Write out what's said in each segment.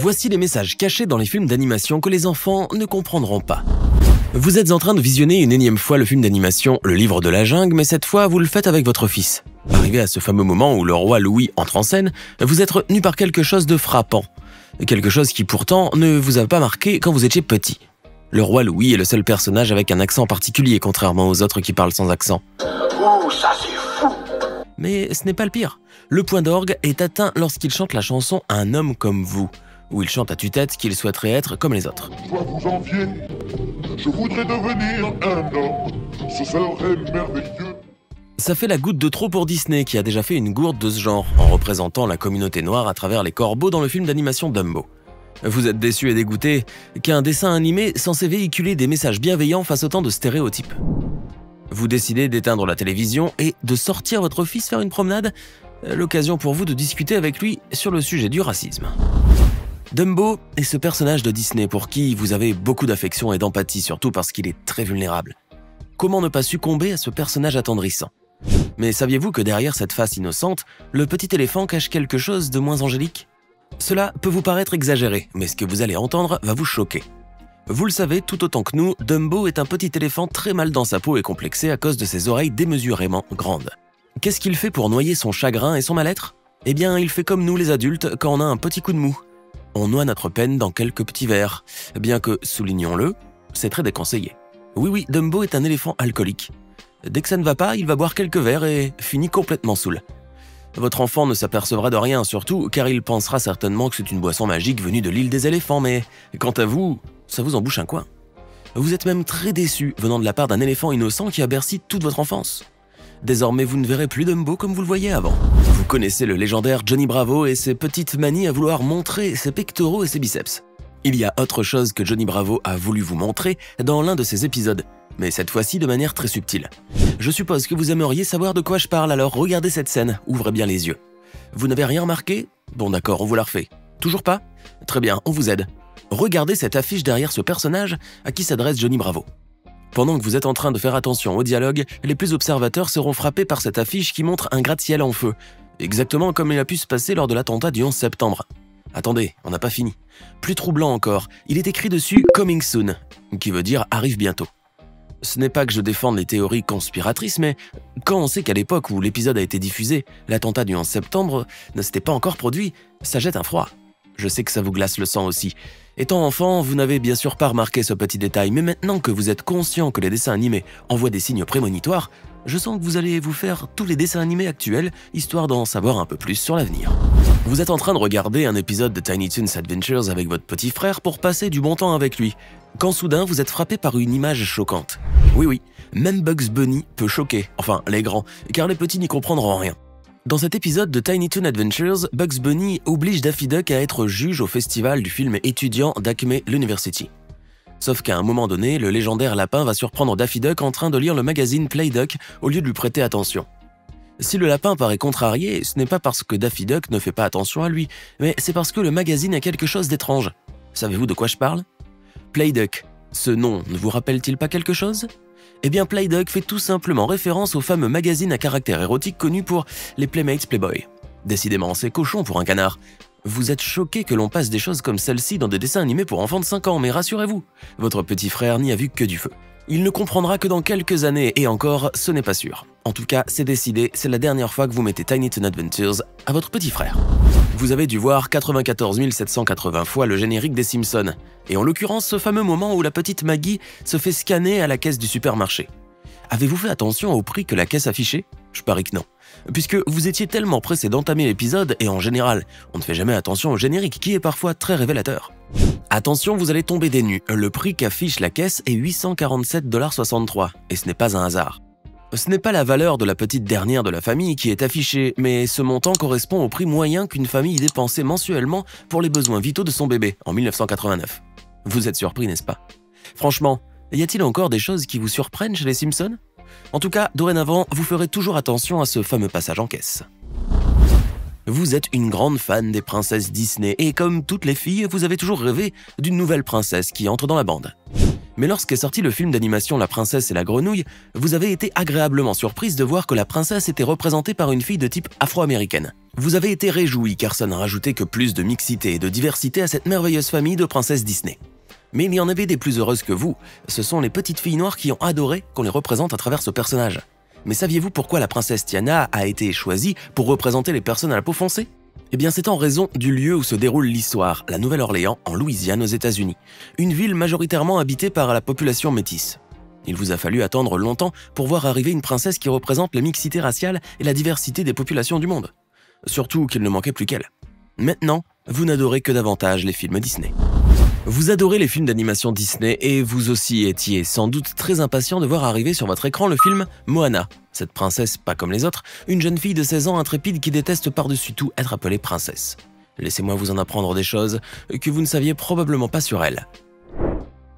Voici les messages cachés dans les films d'animation que les enfants ne comprendront pas. Vous êtes en train de visionner une énième fois le film d'animation Le Livre de la Jungle, mais cette fois vous le faites avec votre fils. Arrivé à ce fameux moment où le roi Louis entre en scène, vous êtes retenu par quelque chose de frappant. Quelque chose qui pourtant ne vous a pas marqué quand vous étiez petit. Le roi Louis est le seul personnage avec un accent particulier, contrairement aux autres qui parlent sans accent. Oh, ça c'est fou! Mais ce n'est pas le pire. Le point d'orgue est atteint lorsqu'il chante la chanson « Un homme comme vous », où il chante à tue-tête qu'il souhaiterait être comme les autres. Je dois vous envier, je voudrais devenir un homme, ce serait merveilleux. Ça fait la goutte de trop pour Disney, qui a déjà fait une gourde de ce genre, en représentant la communauté noire à travers les corbeaux dans le film d'animation Dumbo. Vous êtes déçu et dégoûté qu'un dessin animé censé véhiculer des messages bienveillants fasse autant de stéréotypes. Vous décidez d'éteindre la télévision et de sortir votre fils faire une promenade, l'occasion pour vous de discuter avec lui sur le sujet du racisme. Dumbo est ce personnage de Disney pour qui vous avez beaucoup d'affection et d'empathie, surtout parce qu'il est très vulnérable. Comment ne pas succomber à ce personnage attendrissant? Mais saviez-vous que derrière cette face innocente, le petit éléphant cache quelque chose de moins angélique? Cela peut vous paraître exagéré, mais ce que vous allez entendre va vous choquer. Vous le savez tout autant que nous, Dumbo est un petit éléphant très mal dans sa peau et complexé à cause de ses oreilles démesurément grandes. Qu'est-ce qu'il fait pour noyer son chagrin et son mal-être? Eh bien, il fait comme nous les adultes quand on a un petit coup de mou. On noie notre peine dans quelques petits verres, bien que, soulignons-le, c'est très déconseillé. Oui, Dumbo est un éléphant alcoolique. Dès que ça ne va pas, il va boire quelques verres et finit complètement saoul. Votre enfant ne s'apercevra de rien, surtout car il pensera certainement que c'est une boisson magique venue de l'île des éléphants, mais quant à vous, ça vous en bouche un coin. Vous êtes même très déçu venant de la part d'un éléphant innocent qui a bercé toute votre enfance. Désormais, vous ne verrez plus Dumbo comme vous le voyiez avant. Vous connaissez le légendaire Johnny Bravo et ses petites manies à vouloir montrer ses pectoraux et ses biceps. Il y a autre chose que Johnny Bravo a voulu vous montrer dans l'un de ses épisodes, mais cette fois-ci de manière très subtile. Je suppose que vous aimeriez savoir de quoi je parle, alors regardez cette scène, ouvrez bien les yeux. Vous n'avez rien remarqué? Bon d'accord, on vous la refait. Toujours pas? Très bien, on vous aide. Regardez cette affiche derrière ce personnage à qui s'adresse Johnny Bravo. Pendant que vous êtes en train de faire attention au dialogue, les plus observateurs seront frappés par cette affiche qui montre un gratte-ciel en feu, exactement comme il a pu se passer lors de l'attentat du 11 septembre. Attendez, on n'a pas fini. Plus troublant encore, il est écrit dessus « Coming soon », qui veut dire « arrive bientôt ». Ce n'est pas que je défende les théories conspiratrices, mais quand on sait qu'à l'époque où l'épisode a été diffusé, l'attentat du 11 septembre ne s'était pas encore produit, ça jette un froid. Je sais que ça vous glace le sang aussi. Étant enfant, vous n'avez bien sûr pas remarqué ce petit détail, mais maintenant que vous êtes conscient que les dessins animés envoient des signes prémonitoires, je sens que vous allez vous faire tous les dessins animés actuels, histoire d'en savoir un peu plus sur l'avenir. Vous êtes en train de regarder un épisode de Tiny Toons Adventures avec votre petit frère pour passer du bon temps avec lui, quand soudain vous êtes frappé par une image choquante. Oui, même Bugs Bunny peut choquer, enfin les grands, car les petits n'y comprendront rien. Dans cet épisode de Tiny Toon Adventures, Bugs Bunny oblige Daffy Duck à être juge au festival du film étudiant d'Acme University. Sauf qu'à un moment donné, le légendaire lapin va surprendre Daffy Duck en train de lire le magazine Play Duck au lieu de lui prêter attention. Si le lapin paraît contrarié, ce n'est pas parce que Daffy Duck ne fait pas attention à lui, mais c'est parce que le magazine a quelque chose d'étrange. Savez-vous de quoi je parle? Play Duck. Ce nom ne vous rappelle-t-il pas quelque chose? Eh bien, Play Duck fait tout simplement référence au fameux magazine à caractère érotique connu pour les Playmates Playboy. Décidément, c'est cochon pour un canard. Vous êtes choqué que l'on passe des choses comme celle-ci dans des dessins animés pour enfants de 5 ans, mais rassurez-vous, votre petit frère n'y a vu que du feu. Il ne comprendra que dans quelques années, et encore, ce n'est pas sûr. En tout cas, c'est décidé, c'est la dernière fois que vous mettez Tiny Toon Adventures à votre petit frère. Vous avez dû voir 94 780 fois le générique des Simpsons, et en l'occurrence ce fameux moment où la petite Maggie se fait scanner à la caisse du supermarché. Avez-vous fait attention au prix que la caisse affichait? Je parie que non. Puisque vous étiez tellement pressé d'entamer l'épisode, et en général, on ne fait jamais attention au générique qui est parfois très révélateur. Attention, vous allez tomber des nues, le prix qu'affiche la caisse est 847,63 $, et ce n'est pas un hasard. Ce n'est pas la valeur de la petite dernière de la famille qui est affichée, mais ce montant correspond au prix moyen qu'une famille dépensait mensuellement pour les besoins vitaux de son bébé en 1989. Vous êtes surpris, n'est-ce pas? Franchement, y a-t-il encore des choses qui vous surprennent chez les Simpsons? En tout cas, dorénavant, vous ferez toujours attention à ce fameux passage en caisse. Vous êtes une grande fan des princesses Disney et comme toutes les filles, vous avez toujours rêvé d'une nouvelle princesse qui entre dans la bande. Mais lorsqu'est sorti le film d'animation La Princesse et la Grenouille, vous avez été agréablement surprise de voir que la princesse était représentée par une fille de type afro-américaine. Vous avez été réjoui car ça n'a rajouté que plus de mixité et de diversité à cette merveilleuse famille de princesses Disney. Mais il y en avait des plus heureuses que vous, ce sont les petites filles noires qui ont adoré qu'on les représente à travers ce personnage. Mais saviez-vous pourquoi la princesse Tiana a été choisie pour représenter les personnes à la peau foncée ? Eh bien c'est en raison du lieu où se déroule l'histoire, la Nouvelle-Orléans, en Louisiane aux États-Unis, une ville majoritairement habitée par la population métisse. Il vous a fallu attendre longtemps pour voir arriver une princesse qui représente la mixité raciale et la diversité des populations du monde. Surtout qu'il ne manquait plus qu'elle. Maintenant, vous n'adorez que davantage les films Disney. Vous adorez les films d'animation Disney et vous aussi étiez sans doute très impatient de voir arriver sur votre écran le film Moana. Cette princesse, pas comme les autres, une jeune fille de 16 ans intrépide qui déteste par-dessus tout être appelée princesse. Laissez-moi vous en apprendre des choses que vous ne saviez probablement pas sur elle.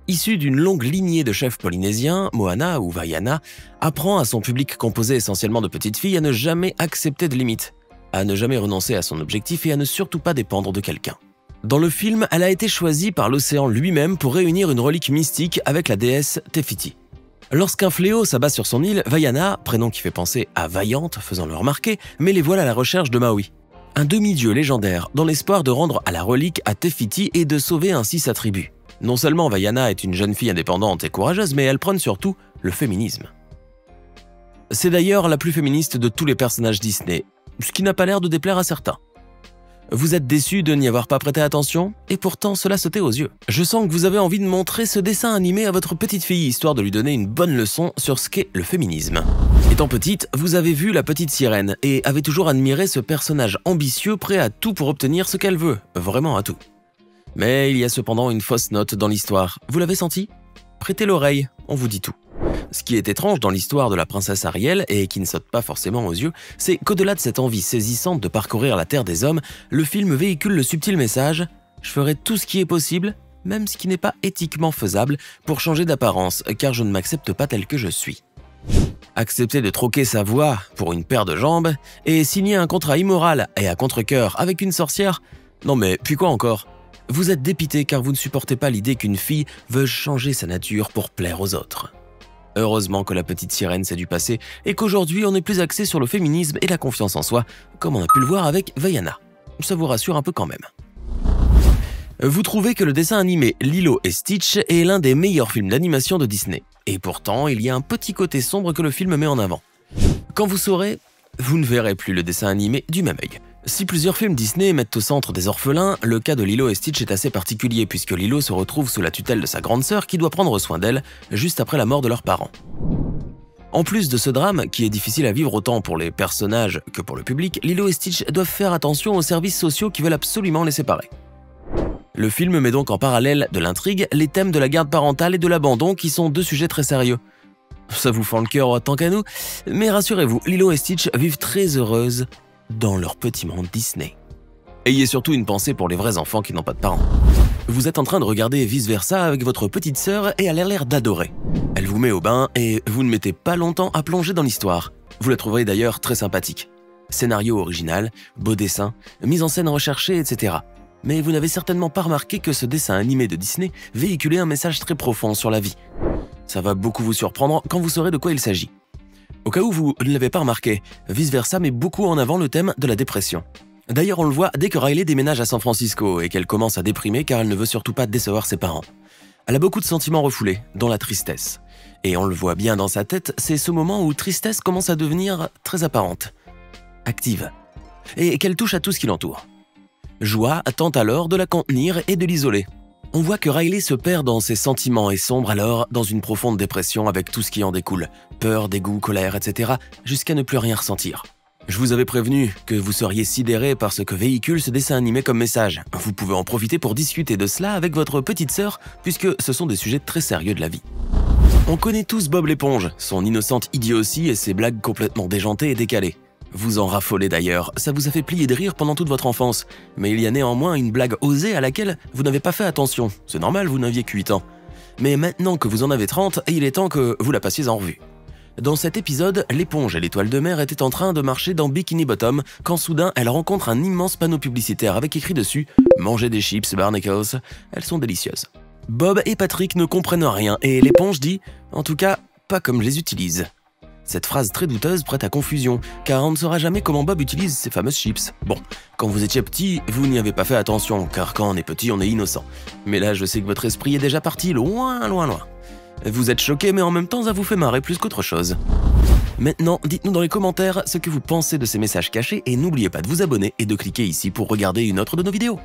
Issue d'une longue lignée de chefs polynésiens, Moana ou Vaiana apprend à son public composé essentiellement de petites filles à ne jamais accepter de limites, à ne jamais renoncer à son objectif et à ne surtout pas dépendre de quelqu'un. Dans le film, elle a été choisie par l'océan lui-même pour réunir une relique mystique avec la déesse Te Fiti. Lorsqu'un fléau s'abat sur son île, Vaiana, prénom qui fait penser à Vaillante, faisant-le remarquer, met les voiles à la recherche de Maui, un demi-dieu légendaire dans l'espoir de rendre à la relique à Te Fiti et de sauver ainsi sa tribu. Non seulement Vaiana est une jeune fille indépendante et courageuse, mais elle prône surtout le féminisme. C'est d'ailleurs la plus féministe de tous les personnages Disney, ce qui n'a pas l'air de déplaire à certains. Vous êtes déçu de n'y avoir pas prêté attention, et pourtant cela sautait aux yeux. Je sens que vous avez envie de montrer ce dessin animé à votre petite fille, histoire de lui donner une bonne leçon sur ce qu'est le féminisme. Étant petite, vous avez vu La Petite Sirène, et avez toujours admiré ce personnage ambitieux prêt à tout pour obtenir ce qu'elle veut, vraiment à tout. Mais il y a cependant une fausse note dans l'histoire, vous l'avez senti ? Prêtez l'oreille, on vous dit tout. Ce qui est étrange dans l'histoire de la princesse Ariel, et qui ne saute pas forcément aux yeux, c'est qu'au-delà de cette envie saisissante de parcourir la terre des hommes, le film véhicule le subtil message « Je ferai tout ce qui est possible, même ce qui n'est pas éthiquement faisable, pour changer d'apparence, car je ne m'accepte pas tel que je suis. » Accepter de troquer sa voix pour une paire de jambes, et signer un contrat immoral et à contre-cœur avec une sorcière ? Non mais, puis quoi encore ? Vous êtes dépité car vous ne supportez pas l'idée qu'une fille veuille changer sa nature pour plaire aux autres. Heureusement que La Petite Sirène c'est du passé et qu'aujourd'hui on est plus axé sur le féminisme et la confiance en soi, comme on a pu le voir avec Vaiana. Ça vous rassure un peu quand même. Vous trouvez que le dessin animé Lilo et Stitch est l'un des meilleurs films d'animation de Disney. Et pourtant, il y a un petit côté sombre que le film met en avant. Quand vous saurez, vous ne verrez plus le dessin animé du même œil. Si plusieurs films Disney mettent au centre des orphelins, le cas de Lilo et Stitch est assez particulier puisque Lilo se retrouve sous la tutelle de sa grande sœur qui doit prendre soin d'elle juste après la mort de leurs parents. En plus de ce drame, qui est difficile à vivre autant pour les personnages que pour le public, Lilo et Stitch doivent faire attention aux services sociaux qui veulent absolument les séparer. Le film met donc en parallèle de l'intrigue les thèmes de la garde parentale et de l'abandon qui sont deux sujets très sérieux. Ça vous fend le cœur autant qu'à nous, mais rassurez-vous, Lilo et Stitch vivent très heureuses dans leur petit monde Disney. Ayez surtout une pensée pour les vrais enfants qui n'ont pas de parents. Vous êtes en train de regarder Vice Versa avec votre petite sœur et elle a l'air d'adorer. Elle vous met au bain et vous ne mettez pas longtemps à plonger dans l'histoire. Vous la trouverez d'ailleurs très sympathique. Scénario original, beau dessin, mise en scène recherchée, etc. Mais vous n'avez certainement pas remarqué que ce dessin animé de Disney véhiculait un message très profond sur la vie. Ça va beaucoup vous surprendre quand vous saurez de quoi il s'agit. Au cas où vous ne l'avez pas remarqué, Vice Versa met beaucoup en avant le thème de la dépression. D'ailleurs, on le voit dès que Riley déménage à San Francisco et qu'elle commence à déprimer car elle ne veut surtout pas décevoir ses parents. Elle a beaucoup de sentiments refoulés, dont la tristesse. Et on le voit bien dans sa tête, c'est ce moment où tristesse commence à devenir très apparente, active, et qu'elle touche à tout ce qui l'entoure. Joie tente alors de la contenir et de l'isoler. On voit que Riley se perd dans ses sentiments et sombre alors dans une profonde dépression avec tout ce qui en découle, peur, dégoût, colère, etc., jusqu'à ne plus rien ressentir. Je vous avais prévenu que vous seriez sidérés par ce que véhicule ce dessin animé comme message. Vous pouvez en profiter pour discuter de cela avec votre petite sœur, puisque ce sont des sujets très sérieux de la vie. On connaît tous Bob l'éponge, son innocente idiotie et ses blagues complètement déjantées et décalées. Vous en raffolez d'ailleurs, ça vous a fait plier de rire pendant toute votre enfance. Mais il y a néanmoins une blague osée à laquelle vous n'avez pas fait attention. C'est normal, vous n'aviez que 8 ans. Mais maintenant que vous en avez 30, il est temps que vous la passiez en revue. Dans cet épisode, l'éponge et l'étoile de mer étaient en train de marcher dans Bikini Bottom quand soudain elle rencontre un immense panneau publicitaire avec écrit dessus « Mangez des chips, Barnacles, elles sont délicieuses ». Bob et Patrick ne comprennent rien et l'éponge dit « En tout cas, pas comme je les utilise ». Cette phrase très douteuse prête à confusion, car on ne saura jamais comment Bob utilise ces fameuses chips. Bon, quand vous étiez petit, vous n'y avez pas fait attention, car quand on est petit, on est innocent. Mais là, je sais que votre esprit est déjà parti loin, loin, loin. Vous êtes choqués, mais en même temps, ça vous fait marrer plus qu'autre chose. Maintenant, dites-nous dans les commentaires ce que vous pensez de ces messages cachés et n'oubliez pas de vous abonner et de cliquer ici pour regarder une autre de nos vidéos.